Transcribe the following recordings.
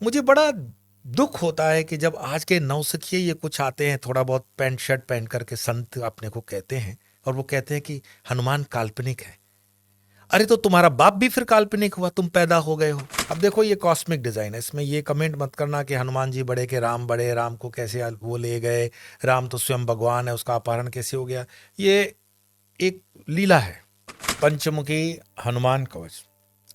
मुझे बड़ा दुख होता है कि जब आज के नौसिखिए ये कुछ आते हैं, थोड़ा बहुत पैंट शर्ट पहन करके संत अपने को कहते हैं, और वो कहते हैं कि हनुमान काल्पनिक है। अरे तो तुम्हारा बाप भी फिर काल्पनिक हुआ, तुम पैदा हो गए हो। अब देखो ये कॉस्मिक डिजाइन है, इसमें ये कमेंट मत करना कि हनुमान जी बड़े के राम बड़े, राम को कैसे वो ले गए, राम तो स्वयं भगवान है, उसका अपहरण कैसे हो गया। ये एक लीला है। पंचमुखी हनुमान कवच।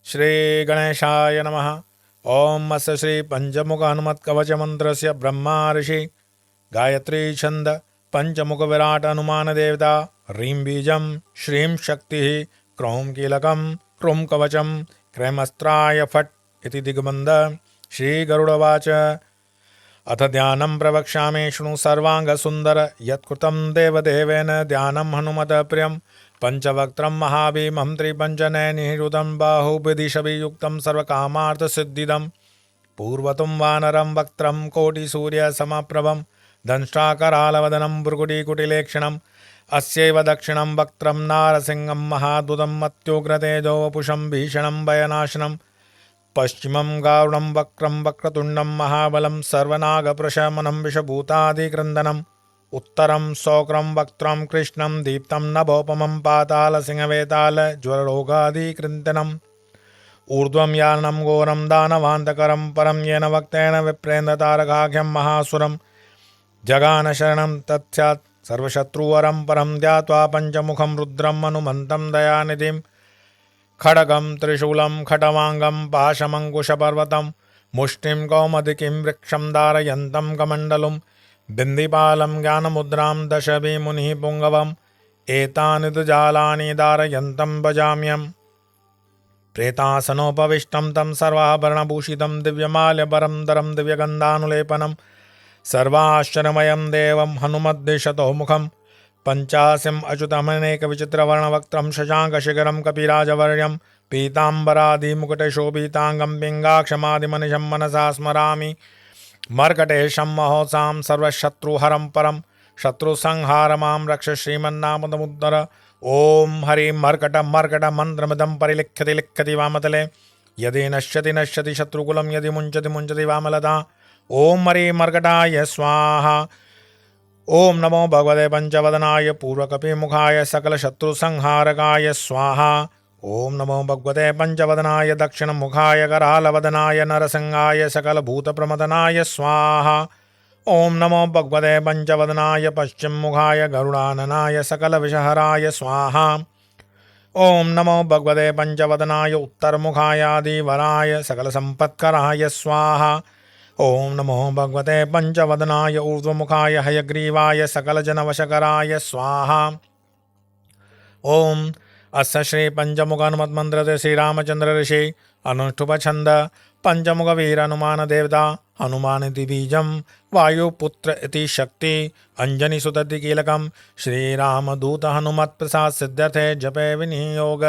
श्री गणेशाय नमः। ओम अस्य श्री पंचमुख हनुमत कवच मंत्र से ब्रह्मा ऋषि गायत्री छंद पंचमुख विराट हनुमान देवता ह्रीं बीजम श्रीं शक्ति क्रौं कीलकम क्रुं कवचम क्रैमस्त्राय फट् इति दिग्बन्ध। श्री गरुड़वाच अथ ध्यानं प्रवक्ष्यामि शृणु सर्वाङ्गसुन्दर यत्कृतं देवदेवेन ध्यानं हनुमतः प्रियं पंचवक्त्रं महाभीमं त्रिपञ्चनयनैरुदं बाहुभिदिशभियुक्तं सर्वकामार्थसिद्धिदं पूर्वतं वानरं वक्त्रं कोटिसूर्यसमप्रभं दंष्ट्राकरालवदनं भृकुटिकुटिलेक्षणम् अस्यैव दक्षिणं वक्त्रं नारसिंहं महाद्भुतं मत्योग्रतेजो वपुषं भीषणं भयनाशनं पश्चिमं गारुणं वक्रं वक्रतुण्डं महाबलं सर्वनागप्रशमनं विषभूतादिक्रन्दनम् उत्तरं सौक्रं वक्त्रं कृष्णं दीप्तं नभोपमं पातालसिंहवेताल ज्वररोगादिकृन्तनम् ऊर्ध्वं यानं घोरं दानवान्तकरं परं येन वक्तेन विप्रेन्द्रतारकाख्यं महासुरं जगान शरणं तत्स्यात् सर्वशत्रुवरं परं ध्यात्वा पञ्चमुखं रुद्रं हनुमन्तं दयानिधिं खड्गं त्रिशूलं खटवाङ्गं पाशमङ्कुशपर्वतं मुष्टिं कौमुदकीं वृक्षं धारयन्तं कमण्डलुं बिन्दिपालं ज्ञानमुद्रां दशभिमुनिः पुङ्गवम् एतानि तु जालानि धारयन्तं भजाम्यहम् प्रेतासनोपविष्टं तं सर्वाभरणभूषितं दिव्यमाल्यपरं दरं दिव्यगन्धानुलेपनं सर्वाश्चर्यमयं देवं हनुमद्दिशतोमुखं पञ्चास्यम् अच्युतमनेकविचित्रवर्णवक्त्रं शशाङ्कशिखरं कपिराजवर्यं पीताम्बरादिमुकुटशोभिताङ्गं पिङ्गाक्षमादिमनिशं मनसा स्मरामि मर्कटेशं महोत्सां सर्वशत्रुहरं परं शत्रुसंहार मां रक्ष श्रीमन्नामदमुद्धर। ओम हरि मर्कट मर्कट मंत्रमिदं परिलिख्यति लिख्यति वामतले यदि नश्यति नश्यति शत्रुकुलं यदि मुञ्चति मुञ्चति वामलता। ओम हरि मर्कटाय स्वाहा। ओम नमो भगवते पंचवदनाय पूर्वकपिमुखाय सकलशत्रुसंहारकाय स्वाहा। ओम नमो भगवते पंचवदनाय दक्षिणमुखाय करालवदनाय नरसिंहाय सकलभूतप्रमदनाय स्वाहा। ओम नमो भगवते पंचवदनाय पश्चिममुखाय गरुडाननाय सकलविषहराय स्वाहा। ओम नमो भगवते पंचवदनाय उत्तरमुखाय आदिवराय सकलसम्पत्कराय स्वाहा। ओम नमो भगवते पंचवदनाय ऊर्ध्वमुखाय हयग्रीवाय सकलजनवशकराय स्वाहा। ओम अस्य श्री पंचमुख हनुमत मंत्र श्री रामचंद्र ऋषि अनुष्ठुप छंद पंचमुख वीर हनुमान देवता हनुमान बीजम वायुपुत्र इति शक्ति अंजनी सुदति कीलकम श्रीरामदूत हनुमत प्रसाद सिद्ध्यर्थे जपे विनियोग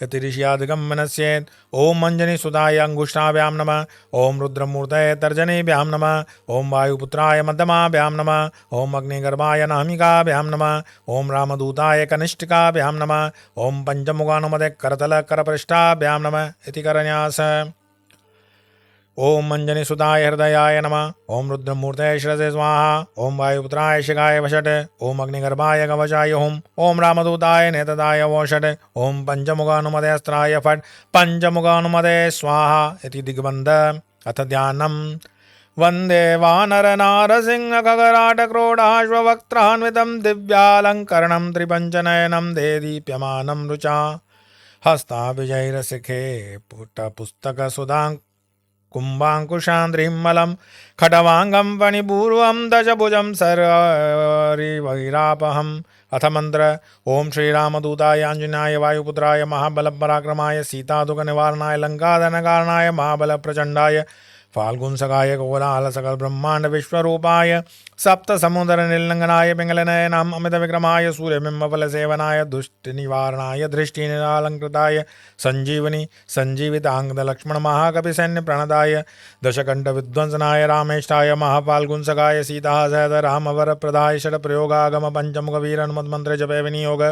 इति ऋषियादिगम मनस्येत्। ओम अंजनी सुदाय अंगुष्ठाभ्यां नमः। ओम रुद्रमूर्तये तर्जनीभ्यां नमः। ओम वायुपुत्राय मध्यमाभ्यां नमः। ओम अग्निगर्भाय नामिकाभ्यां नमः। ओम रामदूताय कनिष्ठिकाभ्यां नमः। ओम पंचमुखानुमते करतल करपृष्ठाभ्यां नमः इति करन्यास। ओम अंजनी सुताय हृदयाय नमः। ओम रुद्रमूर्तये शिरसे स्वाहा। ओम वायुपुत्राय शिखाय वषट्। ओम अग्निगर्भाय कवचाय हुम्। ओम रामदूताय नेतदाय वोषट्। ओम पंचमुखानुमते अस्त्राय फट्। पंचमुखानुमते स्वाहा इति दिग्बन्ध। अथ ध्यानम् वन्दे वानरनारसिंह खगराटक्रोडाश्ववक्त्रान्वितं दिव्यालङ्करणं त्रिपञ्चनयनं देदीप्यमानं रुचा हस्ताभिजैरशिखे पुटपुस्तकसुधां कुम्भाङ्कुशान्द्रिमलं खटवाङ्गं फणिपूर्वं दशभुजं सररिवैरापहम्। अथ मंत्र ओम श्रीरामदूताय आंजनेयाय वायुपुत्राय महाबलपराक्रमाय सीतादुःखनिवारणाय लङ्कादहनकारणाय महाबलप्रचण्डाय फाल्गुनसखाय कोलाहल सकल ब्रह्मांड विश्वरूपाय सप्त समुद्र निर्लंघनाय पिंगलनयनाम अमित विक्रमाय सूर्यबिंबफल सेवनाय दुष्ट निवारणाय दृष्टि निरालंकृताय संजीवनी संजीवितांगद लक्ष्मण महाकपि सैन्य प्रणदाय दशकंठ विध्वंसनाय रामेष्ठाय महाफाल्गुनसखाय सीता सहित रामवर प्रदाय षट प्रयोगागम पंचमुख वीर हनुमत मंत्र जपे विनियोग।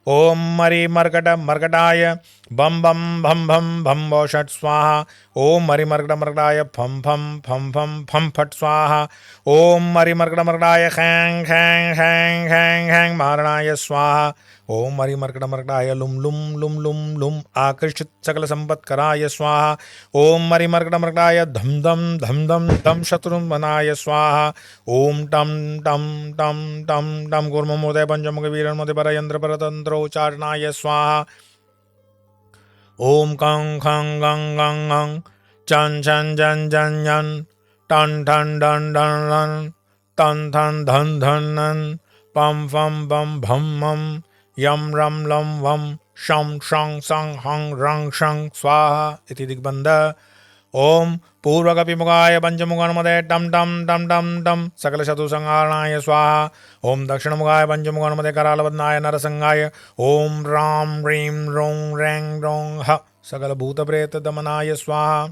ओम मरि मर्कट मर्कटाय बम बम भम भम भम भो षट स्वाहा। ओम मरि मर्कट मर्कटाय फम फम फम फम फम फट स्वाहा। ओम मरि मर्कट मर्कटाय खैंग खैंग खैंग खैंग खैंग मारणाय स्वाहा। ओम मरि मर्कट मर्कटाय लुम लुम लुम लुम लुम आकर्षित सकल संपत्कराय स्वाहा। ओम मरि मर्कट मर्कटाय धम धम धम धम धम शत्रुमनाय स्वाहा। ओम टम टम टम टम टम कूर्मोदय पंचमुख वीरन्मोदय पर यंत्र परतंत्रोच्चारणाय स्वाहा। ओम कं खं गं गं गं चं चं जं जं जं टन ठन डन डन डन तन थन धन धन नन पम फम बम भम मम यम रम लम वम शं शं सं हं रं शं स्वाहा इति दिग्बन्ध। ओम पूर्वकपिमुखाय पंचमुखनमदे टम टम टम टम टम सकल शत्रुसंहारणाय स्वाहा। ओम दक्षिणमुखाय पंचमुखनमदे करालवदनाय नरसंहाय। ओम राम ह्रीं रों रैं रों ह सकल भूतप्रेत दमनाय स्वाहा।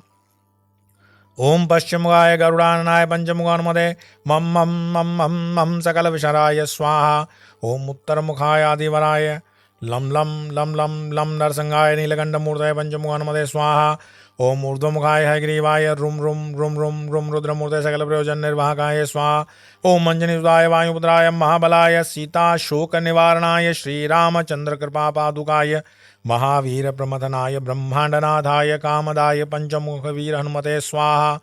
ओम पश्चिममुखाय गरुडाननाय पंचमुखनमदे मम मम मम मम मम सकल विशराय स्वाहा। ओम उत्तरमुखाय आदिवराय लम लम लम लम लम नरसंहाय नीलकंठमूर्तये पंचमुखनमदे स्वाहा। ओम ऊर्ध्वमुखाय हयग्रीवाय रुम रुम रुम रुम रुम रुद्रमूर्तये सकल प्रयोजन निर्वाहकाय स्वाहा। ओम अंजनीसुताय वायुपुत्राय महाबलाय सीता शोक निवारणाय श्रीरामचंद्र कृपा पादुकाय महावीर प्रमथनाय ब्रह्मांडनाथाय कामदाय पंचमुख वीर हनुमते स्वाहा।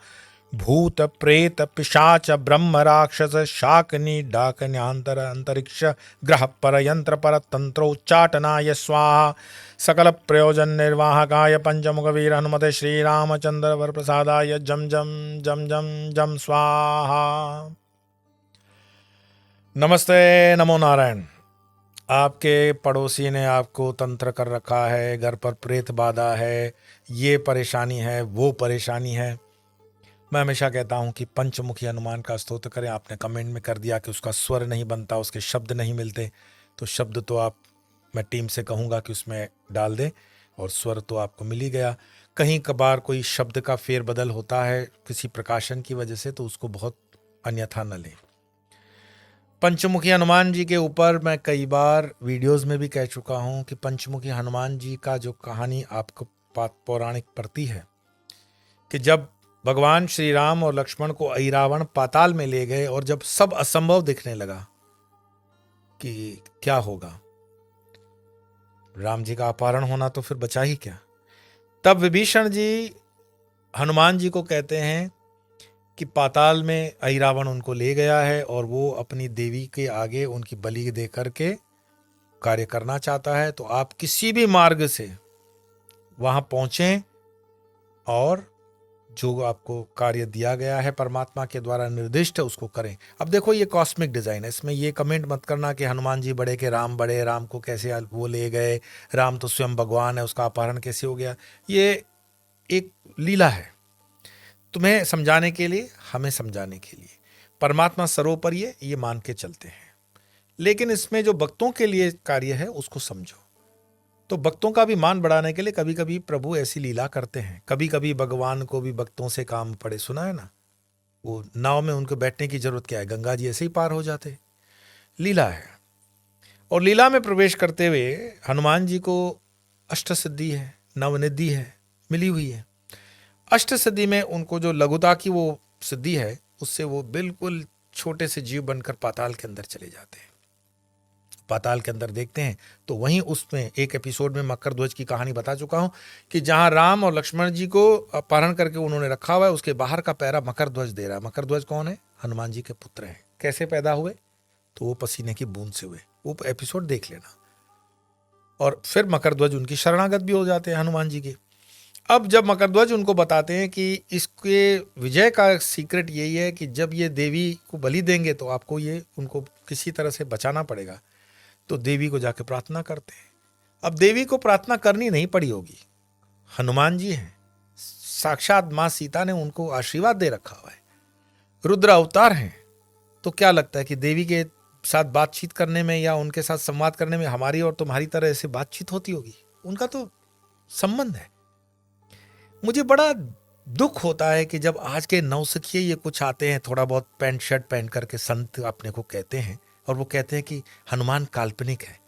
भूत प्रेत पिशाच ब्रह्म राक्षस शाकनी डाकन्यांतर अंतरिक्ष ग्रह पर यंत्र पर तंत्रोच्चाटनाय स्वाहा। सकल प्रयोजन निर्वाहकाय पंचमुख वीर हनुमते श्री रामचंद्र वर प्रसादाय जम जम जम जम जम स्वाहा। नमस्ते नमो नारायण। आपके पड़ोसी ने आपको तंत्र कर रखा है, घर पर प्रेत बाधा है, ये परेशानी है, वो परेशानी है। मैं हमेशा कहता हूँ कि पंचमुखी हनुमान का स्तोत्र करें। आपने कमेंट में कर दिया कि उसका स्वर नहीं बनता, उसके शब्द नहीं मिलते, तो शब्द तो आप, मैं टीम से कहूँगा कि उसमें डाल दें, और स्वर तो आपको मिल ही गया। कहीं कभार कोई शब्द का फेरबदल होता है किसी प्रकाशन की वजह से, तो उसको बहुत अन्यथा न लें। पंचमुखी हनुमान जी के ऊपर मैं कई बार वीडियोस में भी कह चुका हूँ कि पंचमुखी हनुमान जी का जो कहानी आपको पौराणिक पड़ती है कि जब भगवान श्री राम और लक्ष्मण को ऐरावण पाताल में ले गए और जब सब असंभव दिखने लगा कि क्या होगा, राम जी का अपहरण होना तो फिर बचा ही क्या, तब विभीषण जी हनुमान जी को कहते हैं कि पाताल में ऐरावण उनको ले गया है और वो अपनी देवी के आगे उनकी बलि दे करके कार्य करना चाहता है, तो आप किसी भी मार्ग से वहां पहुंचें और जो आपको कार्य दिया गया है परमात्मा के द्वारा निर्दिष्ट है उसको करें। अब देखो ये कॉस्मिक डिजाइन है, इसमें ये कमेंट मत करना कि हनुमान जी बड़े के राम बड़े, राम को कैसे वो ले गए, राम तो स्वयं भगवान है, उसका अपहरण कैसे हो गया। ये एक लीला है तुम्हें समझाने के लिए, हमें समझाने के लिए। परमात्मा सर्वोपरि है ये मान के चलते हैं, लेकिन इसमें जो भक्तों के लिए कार्य है उसको समझो। तो भक्तों का भी मान बढ़ाने के लिए कभी कभी प्रभु ऐसी लीला करते हैं। कभी कभी भगवान को भी भक्तों से काम पड़े, सुना है ना, वो नाव में उनको बैठने की जरूरत क्या है, गंगा जी ऐसे ही पार हो जाते। लीला है, और लीला में प्रवेश करते हुए हनुमान जी को अष्ट सिद्धि है, नवनिधि है, मिली हुई है। अष्ट सिद्धि में उनको जो लघुता की वो सिद्धि है, उससे वो बिल्कुल छोटे से जीव बनकर पाताल के अंदर चले जाते हैं। पाताल के अंदर देखते हैं तो वहीं उसमें एक एपिसोड में मकर ध्वज की कहानी बता चुका हूं कि जहां राम और लक्ष्मण जी को अपहरण करके उन्होंने रखा हुआ है, उसके बाहर का पैरा मकर ध्वज दे रहा है। मकर ध्वज कौन है? हनुमान जी के पुत्र हैं। कैसे पैदा हुए? तो वो पसीने की बूंद से हुए। वो एपिसोड देख लेना। और फिर मकर ध्वज उनकी शरणागत भी हो जाते हैं हनुमान जी के। अब जब मकर ध्वज उनको बताते हैं कि इसके विजय का सीक्रेट यही है कि जब ये देवी को बलि देंगे तो आपको ये उनको किसी तरह से बचाना पड़ेगा, तो देवी को जाके प्रार्थना करते हैं। अब देवी को प्रार्थना करनी नहीं पड़ी होगी, हनुमान जी हैं, साक्षात मां सीता ने उनको आशीर्वाद दे रखा हुआ है, रुद्र अवतार हैं। तो क्या लगता है कि देवी के साथ बातचीत करने में या उनके साथ संवाद करने में हमारी और तुम्हारी तरह ऐसे बातचीत होती होगी? उनका तो संबंध है। मुझे बड़ा दुख होता है कि जब आज के नौसिखिए ये कुछ आते हैं, थोड़ा बहुत पैंट शर्ट पहन करके संत अपने को कहते हैं, और वो कहते हैं कि हनुमान काल्पनिक है।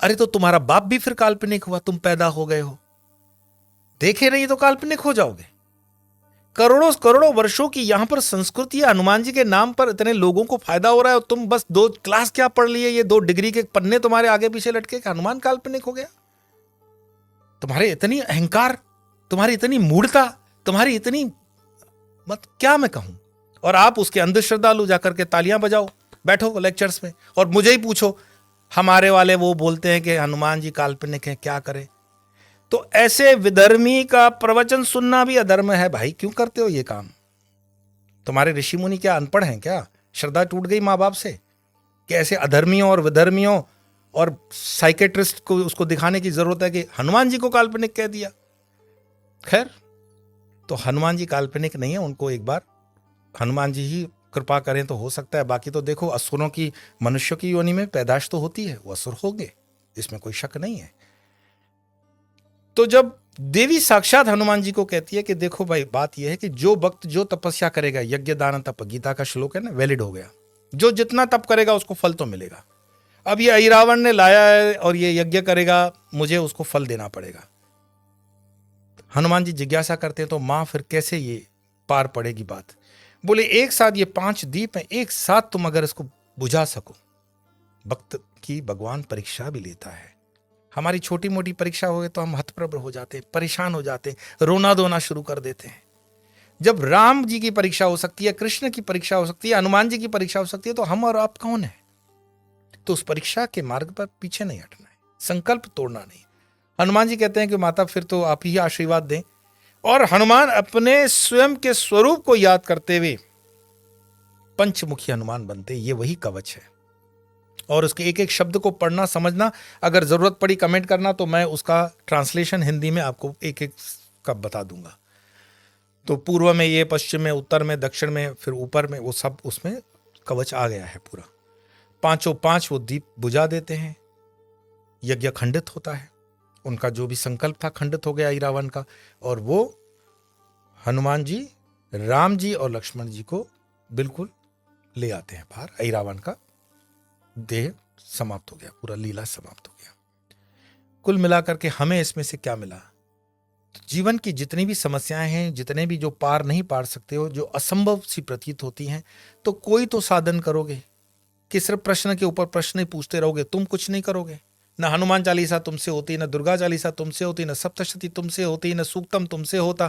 अरे तो तुम्हारा बाप भी फिर काल्पनिक हुआ, तुम पैदा हो गए हो, देखे नहीं तो काल्पनिक हो जाओगे। करोड़ों करोड़ों वर्षों की यहां पर संस्कृति है, हनुमान जी के नाम पर इतने लोगों को फायदा हो रहा है और तुम बस 2 क्लास क्या पढ़ लिए, ये 2 डिग्री के पन्ने तुम्हारे आगे पीछे लटके कि हनुमान काल्पनिक हो गया। तुम्हारे इतनी अहंकार, तुम्हारी इतनी मूढ़ता, तुम्हारी इतनी मत, क्या मैं कहूं। और आप उसके अंध श्रद्धालु जाकर के तालियां बजाओ, बैठो लेक्चर्स में और मुझे ही पूछो, हमारे वाले वो बोलते हैं कि हनुमान जी काल्पनिक हैं, क्या करें। तो ऐसे विधर्मी का प्रवचन सुनना भी अधर्म है भाई, क्यों करते हो ये काम। तुम्हारे ऋषि मुनि क्या अनपढ़ हैं क्या? श्रद्धा टूट गई माँ बाप से कि ऐसे अधर्मियों और विधर्मियों और साइकेट्रिस्ट को उसको दिखाने की जरूरत है कि हनुमान जी को काल्पनिक कह दिया। खैर, तो हनुमान जी काल्पनिक नहीं है, उनको एक बार हनुमान जी ही कृपा करें तो हो सकता है। बाकी तो देखो, असुरों की मनुष्यों की योनि में पैदाश तो होती है, वो असुर होंगे, इसमें कोई शक नहीं है। तो जब देवी साक्षात हनुमान जी को कहती है कि देखो भाई, बात यह है कि जो भक्त जो तपस्या करेगा, यज्ञ दान तप, गीता का श्लोक है ना, वैलिड हो गया। जो जितना तप करेगा उसको फल तो मिलेगा। अब ये अहिरावण ने लाया है और ये यज्ञ करेगा, मुझे उसको फल देना पड़ेगा। हनुमान जी जिज्ञासा करते हैं तो मां फिर कैसे ये पार पड़ेगी बात। बोले एक साथ ये 5 दीप हैं, एक साथ तुम अगर इसको बुझा सको। भक्त की भगवान परीक्षा भी लेता है। हमारी छोटी मोटी परीक्षा हो गई तो हम हतप्रभ हो जाते हैं, परेशान हो जाते हैं, रोना धोना शुरू कर देते हैं। जब राम जी की परीक्षा हो सकती है, कृष्ण की परीक्षा हो सकती है, हनुमान जी की परीक्षा हो सकती है, तो हम और आप कौन है? तो उस परीक्षा के मार्ग पर पीछे नहीं हटना है, संकल्प तोड़ना नहीं। हनुमान जी कहते हैं कि माता फिर तो आप ही आशीर्वाद दें। और हनुमान अपने स्वयं के स्वरूप को याद करते हुए पंचमुखी हनुमान बनते। ये वही कवच है। और उसके एक एक शब्द को पढ़ना, समझना, अगर जरूरत पड़ी कमेंट करना तो मैं उसका ट्रांसलेशन हिंदी में आपको एक एक का बता दूंगा। तो पूर्व में ये, पश्चिम में, उत्तर में, दक्षिण में, फिर ऊपर में, वो सब उसमें कवच आ गया है पूरा। 5 वो दीप बुझा देते हैं, यज्ञ खंडित होता है, उनका जो भी संकल्प था खंडित हो गया रावण का। और वो हनुमान जी, राम जी और लक्ष्मण जी को बिल्कुल ले आते हैं बाहर। ऐरावण का देह समाप्त हो गया, पूरा लीला समाप्त हो गया। कुल मिलाकर के हमें इसमें से क्या मिला? तो जीवन की जितनी भी समस्याएं हैं, जितने भी जो पार नहीं पार सकते हो, जो असंभव सी प्रतीत होती हैं, तो कोई तो साधन करोगे कि सिर्फ प्रश्न के ऊपर प्रश्न ही पूछते रहोगे, तुम कुछ नहीं करोगे। न हनुमान चालीसा तुमसे होती, न दुर्गा चालीसा तुमसे होती, न सप्तशती तुमसे होती, न सूक्तम तुमसे होता।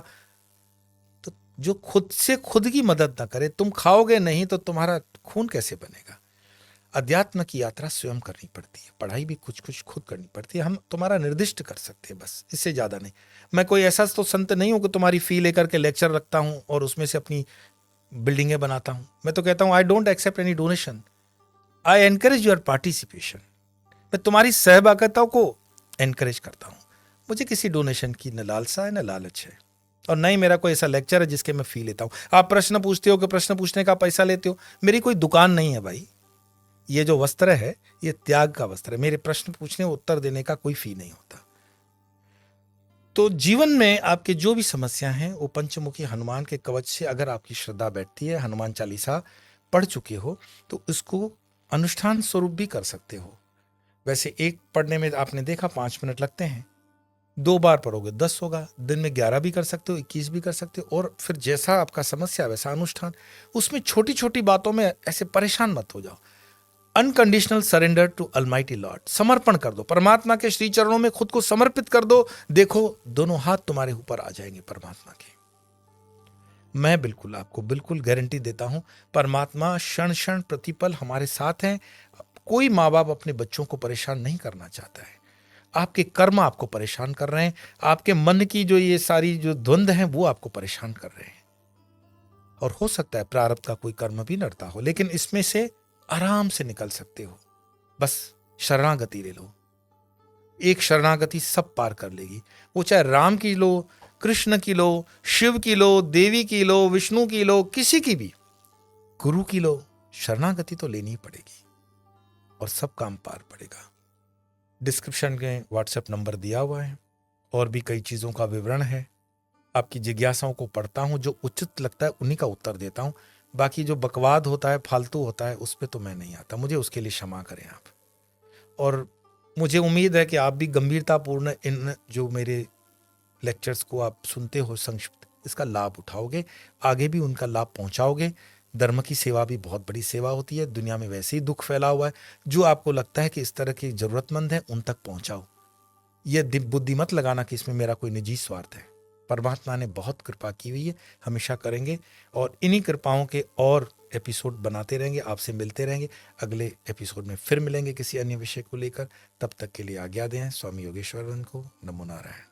तो जो खुद से खुद की मदद ना करे, तुम खाओगे नहीं तो तुम्हारा खून कैसे बनेगा? अध्यात्म की यात्रा स्वयं करनी पड़ती है, पढ़ाई भी कुछ कुछ खुद करनी पड़ती है। हम तुम्हारा निर्दिष्ट कर सकते हैं, बस इससे ज्यादा नहीं। मैं कोई ऐसा तो संत नहीं हूं कि तुम्हारी फी लेकर के लेक्चर रखता हूं और उसमें से अपनी बिल्डिंगें बनाता हूं। मैं तो कहता हूं I don't accept any donation, I encourage your participation. मैं तुम्हारी सहभागिता को एनकरेज करता हूं। मुझे किसी डोनेशन की न लालसा है न लालच है, और न ही मेरा कोई ऐसा लेक्चर है जिसके मैं फी लेता हूं। आप प्रश्न पूछते हो कि प्रश्न पूछने का पैसा लेते हो, मेरी कोई दुकान नहीं है भाई। ये जो वस्त्र है ये त्याग का वस्त्र है, मेरे प्रश्न पूछने उत्तर देने का कोई फी नहीं होता। तो जीवन में आपके जो भी समस्या हैं, वो पंचमुखी हनुमान के कवच से अगर आपकी श्रद्धा बैठती है, हनुमान चालीसा पढ़ चुके हो, तो इसको अनुष्ठान स्वरूप भी कर सकते हो। वैसे एक पढ़ने में आपने देखा 5 मिनट लगते हैं, 2 बार पढ़ोगे 10 होगा, दिन में 11 भी कर सकते हो, 21 भी कर सकते हो। और फिर जैसा आपका समस्या वैसा अनुष्ठान। उसमें छोटी छोटी बातों में ऐसे परेशान मत हो जाओ। Unconditional surrender to almighty lord, समर्पण कर दो, परमात्मा के श्री चरणों में खुद को समर्पित कर दो। देखो दोनों हाथ तुम्हारे ऊपर आ जाएंगे परमात्मा के। मैं बिल्कुल आपको बिल्कुल गारंटी देता हूं, परमात्मा क्षण क्षण प्रतिपल हमारे साथ हैं। कोई माँ बाप अपने बच्चों को परेशान नहीं करना चाहता है। आपके कर्म आपको परेशान कर रहे हैं, आपके मन की जो ये सारी जो द्वंद्व हैं वो आपको परेशान कर रहे हैं। और हो सकता है प्रारब्ध का कोई कर्म भी नड़ता हो, लेकिन इसमें से आराम से निकल सकते हो। बस शरणागति ले लो, एक शरणागति सब पार कर लेगी। वो चाहे राम की लो, कृष्ण की लो, शिव की लो, देवी की लो, विष्णु की लो, किसी की भी, गुरु की लो, शरणागति तो लेनी ही पड़ेगी और सब काम पार पड़ेगा। डिस्क्रिप्शन में व्हाट्सएप नंबर दिया हुआ है, और भी कई चीजों का विवरण है। आपकी जिज्ञासाओं को पढ़ता हूं, जो उचित लगता है उन्हीं का उत्तर देता हूं। बाकी जो बकवाद होता है, फालतू होता है, उस पर तो मैं नहीं आता, मुझे उसके लिए क्षमा करें आप। और मुझे उम्मीद है कि आप भी गंभीरतापूर्ण इन जो मेरे लेक्चर्स को आप सुनते हो संक्षिप्त, इसका लाभ उठाओगे, आगे भी उनका लाभ पहुंचाओगे। धर्म की सेवा भी बहुत बड़ी सेवा होती है। दुनिया में वैसे ही दुख फैला हुआ है, जो आपको लगता है कि इस तरह के जरूरतमंद है उन तक पहुंचाओ। यह बुद्धि मत लगाना कि इसमें मेरा कोई निजी स्वार्थ है। परमात्मा ने बहुत कृपा की हुई है, हमेशा करेंगे, और इन्हीं कृपाओं के और एपिसोड बनाते रहेंगे, आपसे मिलते रहेंगे। अगले एपिसोड में फिर मिलेंगे किसी अन्य विषय को लेकर। तब तक के लिए आज्ञा दें। स्वामी योगेश्वरन को नमो नारायण।